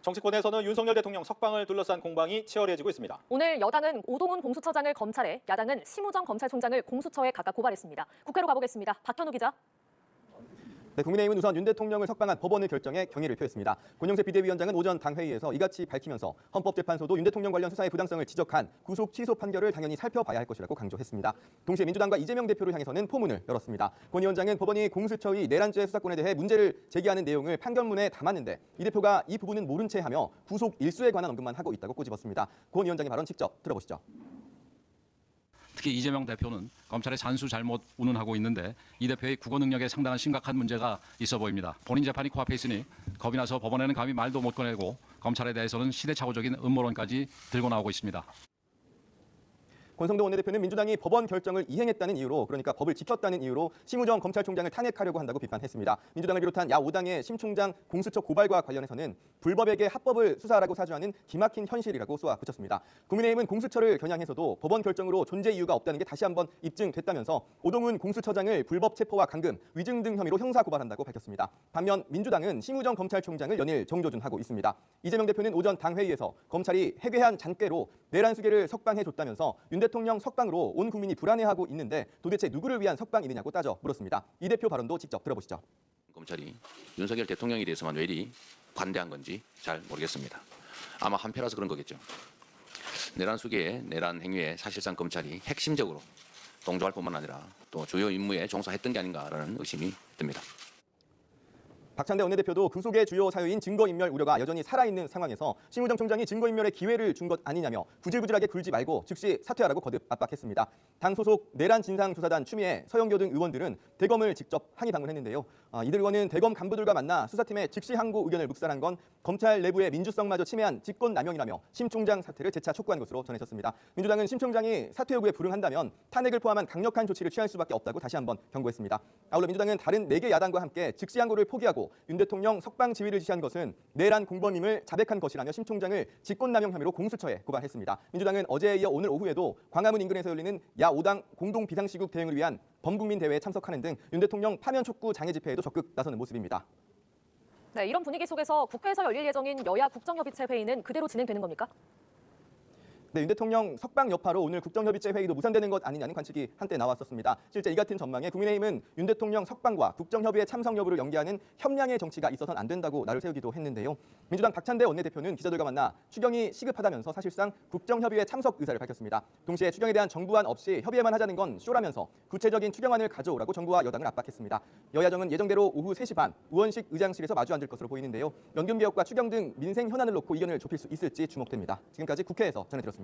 정치권에서는 윤석열 대통령 석방을 둘러싼 공방이 치열해지고 있습니다. 오늘 여당은 오동훈 공수처장을 검찰에, 야당은 심우정 검찰총장을 공수처에 각각 고발했습니다. 국회로 가보겠습니다. 박현우 기자. 네, 국민의힘은 우선 윤 대통령을 석방한 법원의 결정에 경의를 표했습니다. 권영세 비대위원장은 오전 당회의에서 이같이 밝히면서 헌법재판소도 윤 대통령 관련 수사의 부당성을 지적한 구속 취소 판결을 당연히 살펴봐야 할 것이라고 강조했습니다. 동시에 민주당과 이재명 대표를 향해서는 포문을 열었습니다. 권 위원장은 법원이 공수처의 내란죄 수사권에 대해 문제를 제기하는 내용을 판결문에 담았는데 이 대표가 이 부분은 모른 채 하며 구속 일수에 관한 언급만 하고 있다고 꼬집었습니다. 권 위원장의 발언 직접 들어보시죠. 특히 이재명 대표는 검찰의 잔수 잘못 운운하고 있는데 이 대표의 국어 능력에 상당한 심각한 문제가 있어 보입니다. 본인 재판이 코앞에 있으니 겁이 나서 법원에는 감히 말도 못 꺼내고 검찰에 대해서는 시대착오적인 음모론까지 들고 나오고 있습니다. 권성동 원내대표는 민주당이 법원 결정을 이행했다는 이유로, 그러니까 법을 지켰다는 이유로 심우정 검찰총장을 탄핵하려고 한다고 비판했습니다. 민주당을 비롯한 야5당의 심 총장 공수처 고발과 관련해서는 불법에게 합법을 수사하라고 사주하는 기막힌 현실이라고 쏘아붙였습니다. 국민의힘은 공수처를 겨냥해서도 법원 결정으로 존재 이유가 없다는 게 다시 한번 입증됐다면서 오동훈 공수처장을 불법 체포와 감금, 위증 등 혐의로 형사 고발한다고 밝혔습니다. 반면 민주당은 심우정 검찰총장을 연일 정조준하고 있습니다. 이재명 대표는 오전 당회의에서 검찰이 해괴한 잔꾀로 내란 수계를 석방해줬다면서 윤 대통령 석방으로 온 국민이 불안해하고 있는데 도대체 누구를 위한 석방이냐고 따져 물었습니다. 이 대표 발언도 직접 들어보시죠. 검찰이 윤석열 대통령에 대해서만 왜 이리 관대한 건지 잘 모르겠습니다. 아마 한패라서 그런 거겠죠. 내란 수계의 내란 행위에 사실상 검찰이 핵심적으로 동조할 뿐만 아니라 또 주요 임무에 종사했던 게 아닌가라는 의심이 듭니다. 박찬대 원내대표도 구속의 주요 사유인 증거인멸 우려가 여전히 살아있는 상황에서 심우정 총장이 증거인멸의 기회를 준 것 아니냐며 구질구질하게 굴지 말고 즉시 사퇴하라고 거듭 압박했습니다. 당 소속 내란 진상조사단 추미애, 서영교 등 의원들은 대검을 직접 항의 방문했는데요. 이들 의원은 대검 간부들과 만나 수사팀의 즉시 항고 의견을 묵살한 건 검찰 내부의 민주성마저 침해한 직권남용이라며 심 총장 사퇴를 재차 촉구한 것으로 전해졌습니다. 민주당은 심 총장이 사퇴 요구에 불응한다면 탄핵을 포함한 강력한 조치를 취할 수밖에 없다고 다시 한번 경고했습니다. 아울러 민주당은 다른 4개 야당과 함께 즉시 항고를 포기하고 윤 대통령 석방 지휘를 지시한 것은 내란 공범임을 자백한 것이라며 심 총장을 직권남용 혐의로 공수처에 고발했습니다. 민주당은 어제에 이어 오늘 오후에도 광화문 인근에서 열리는 야5당 공동 비상시국 대응을 위한 범국민 대회에 참석하는 등 윤 대통령 파면 촉구 장애 집회에도 적극 나서는 모습입니다. 네, 이런 분위기 속에서 국회에서 열릴 예정인 여야 국정협의체 회의는 그대로 진행되는 겁니까? 네, 윤 대통령 석방 여파로 오늘 국정협의체 회의도 무산되는 것 아니냐는 관측이 한때 나왔었습니다. 실제 이 같은 전망에 국민의힘은 윤 대통령 석방과 국정협의회 참석 여부를 연기하는 협량의 정치가 있어서는 안 된다고 날을 세우기도 했는데요. 민주당 박찬대 원내대표는 기자들과 만나 추경이 시급하다면서 사실상 국정협의회 참석 의사를 밝혔습니다. 동시에 추경에 대한 정부안 없이 협의회만 하자는 건 쇼라면서 구체적인 추경안을 가져오라고 정부와 여당을 압박했습니다. 여야정은 예정대로 오후 3시 반 의원식 의장실에서 마주 앉을 것으로 보이는데요. 연금개혁과 추경 등 민생 현안을 놓고 의견을 좁힐 수 있을지 주목됩니다. 지금까지 국회에서 전해드렸습니다.